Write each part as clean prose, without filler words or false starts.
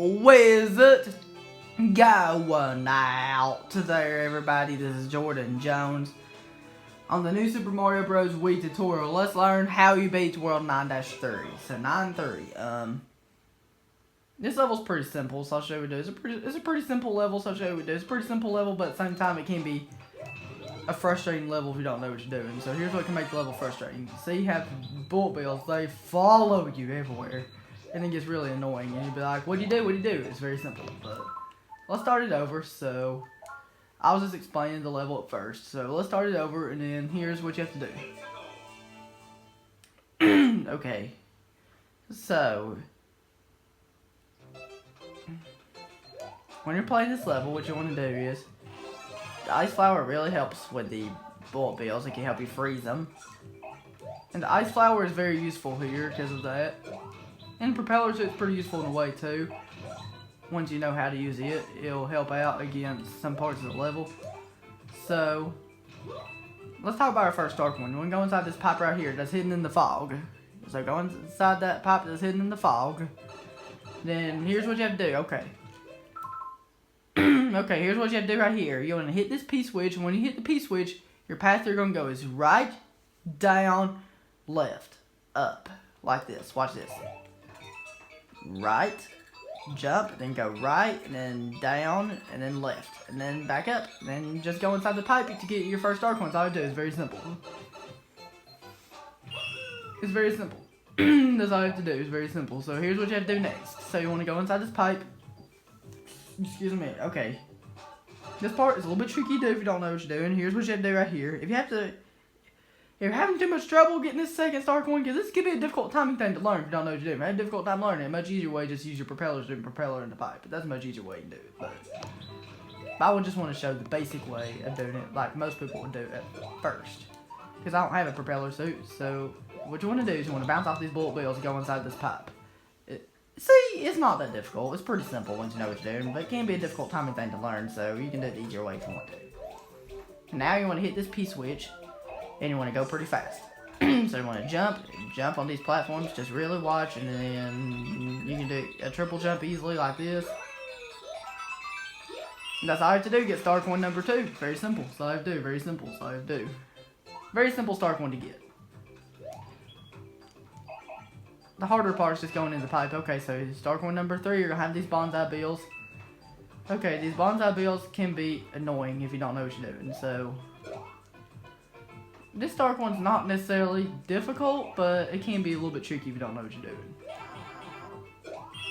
is it going out there, everybody? This is Jordan Jones. On the new Super Mario Bros. Wii tutorial, let's learn how you beat World 9-3. So 9-3. This level's pretty simple, so I'll show you what it is. It's a pretty simple level, so I'll show you what it is. It's a pretty simple level, but at the same time, it can be a frustrating level if you don't know what you're doing. So here's what can make the level frustrating. You see, you have bullet bills. They follow you everywhere. And it gets really annoying. And you'll be like, what'd you do? What'd you do? It's very simple. But let's start it over. So I was just explaining the level at first. So let's start it over. And then here's what you have to do. Okay. So when you're playing this level, what you want to do is the ice flower really helps with the bullet bills. It can help you freeze them. And the ice flower is very useful here because of that. And propeller suit's pretty useful in a way too. Once you know how to use it, it'll help out against some parts of the level. So let's talk about our first dark one. We're gonna go inside this pipe right here that's hidden in the fog. So go inside that pipe that's hidden in the fog. Then here's what you have to do. Okay. Okay, here's what you have to do right here. You're going to hit this P-switch, and when you hit the P-switch, your path you're going to go is right, down, left, up, like this. Watch this. Right, jump, then go right, and then down, and then left, and then back up. And then just go inside the pipe to get your first dark one. That's all you do. It's very simple. It's very simple. That's all you have to do. It's very simple. So here's what you have to do next. So you want to go inside this pipe. Excuse me. Okay. This part is a little bit tricky to do if you don't know what you're doing. Here's what you have to do right here. If you're having too much trouble getting this second star coin, because this could be a difficult timing thing to learn if you don't know what you're doing. If you have a difficult time learning it, a much easier way just use your propellers to propeller in the pipe. But that's a much easier way to do it. But I would just want to show the basic way of doing it, like most people would do it at first. Because I don't have a propeller suit. So what you want to do is you want to bounce off these bullet bills and go inside this pipe. See, it's not that difficult. It's pretty simple once you know what you're doing, but it can be a difficult timing thing to learn, so you can do it the easier way if you want to. Now you want to hit this P-switch, and you want to go pretty fast. So you want to jump on these platforms, just really watch, and then you can do a triple jump easily like this. And that's all you have to do, get star coin number 2. Very simple, that's all you have to do, very simple, that's all you have to do. Very simple star coin to get. The harder part is just going in the pipe. Okay, so star coin number 3, you're going to have these bonsai bills. Okay, these bonsai bills can be annoying if you don't know what you're doing. So this star coin's not necessarily difficult, but it can be a little bit tricky if you don't know what you're doing.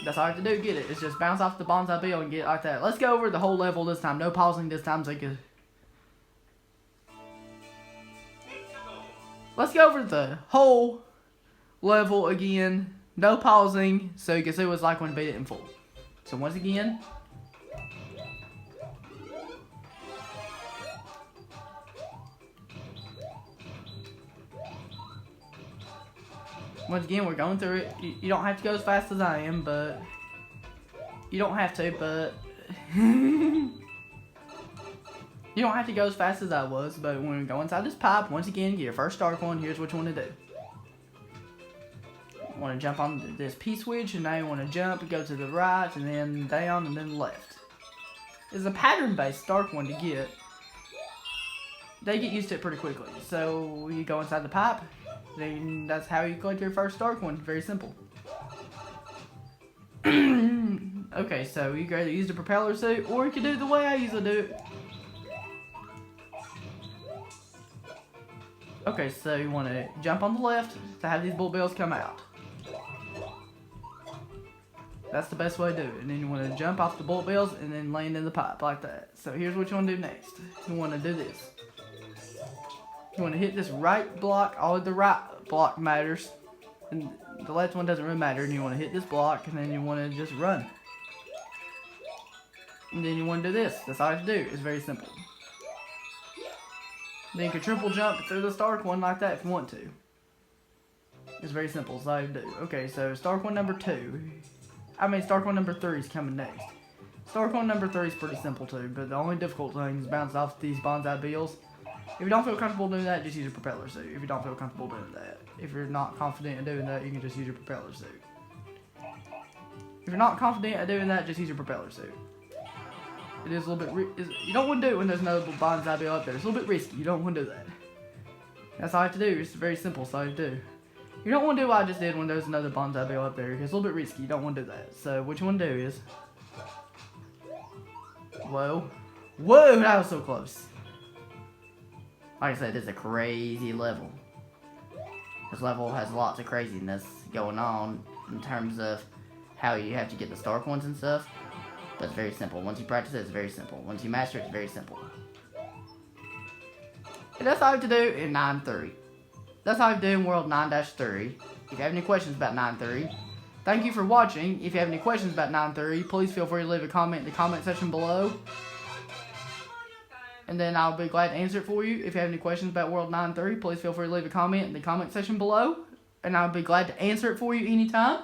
That's all you have to do, get it. It's just bounce off the bonsai bill and get it like that. Let's go over the whole level this time. No pausing this time so you can... Let's go over the whole level again, no pausing, so you can see what it's like when you beat it in full. So once again, we're going through it. You don't have to go as fast as I am, but you don't have to, but you don't have to go as fast as I was, but when we go inside this pipe, once again, get your first star coin. Here's what you want to do. You want to jump on this P-switch, and now you want to jump, go to the right, and then down, and then left. It's a pattern-based dark one to get. They get used to it pretty quickly. So you go inside the pipe, then that's how you collect your first dark one. Very simple. Okay, so you can either use the propeller suit, or you can do it the way I usually do it. Okay, so you want to jump on the left to have these bullet bills come out. That's the best way to do it. And then you want to jump off the bullet bills and then land in the pipe like that. So here's what you want to do next. You want to do this. You want to hit this right block. All of the right block matters. And the left one doesn't really matter. And you want to hit this block and then you want to just run. And then you want to do this. That's all you have to do. It's very simple. Then you can triple jump through the star coin like that if you want to. It's very simple. That's all you have to do. Okay, so star coin number 2. Star coin number 3 is coming next. Star coin number 3 is pretty simple too, but the only difficult thing is bounce off these bonsai bills. If you don't feel comfortable doing that, just use your propeller suit. If you don't feel comfortable doing that. If you're not confident in doing that, you can just use your propeller suit. If you're not confident at doing that, just use your propeller suit. It is a little bit, you don't want to do it when there's no bonsai bill up there. It's a little bit risky. You don't want to do that. That's all I have to do. It's very simple, so I have to do. You don't want to do what I just did when there's another bonsai bill up there, because it's a little bit risky. You don't want to do that. So what you want to do is, whoa, whoa, that was so close. Like I said, this is a crazy level. This level has lots of craziness going on in terms of how you have to get the star coins and stuff. But it's very simple. Once you practice it, it's very simple. Once you master it, it's very simple. And that's all I have to do in 9.3. That's all I have to do in World 9-3. If you have any questions about 9.3, thank you for watching. If you have any questions about 9.3, please feel free to leave a comment in the comment section below. And then I'll be glad to answer it for you. If you have any questions about World 9.3, please feel free to leave a comment in the comment section below. And I'll be glad to answer it for you anytime.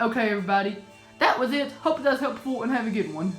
Okay, everybody. That was it. Hope that's helpful and have a good one.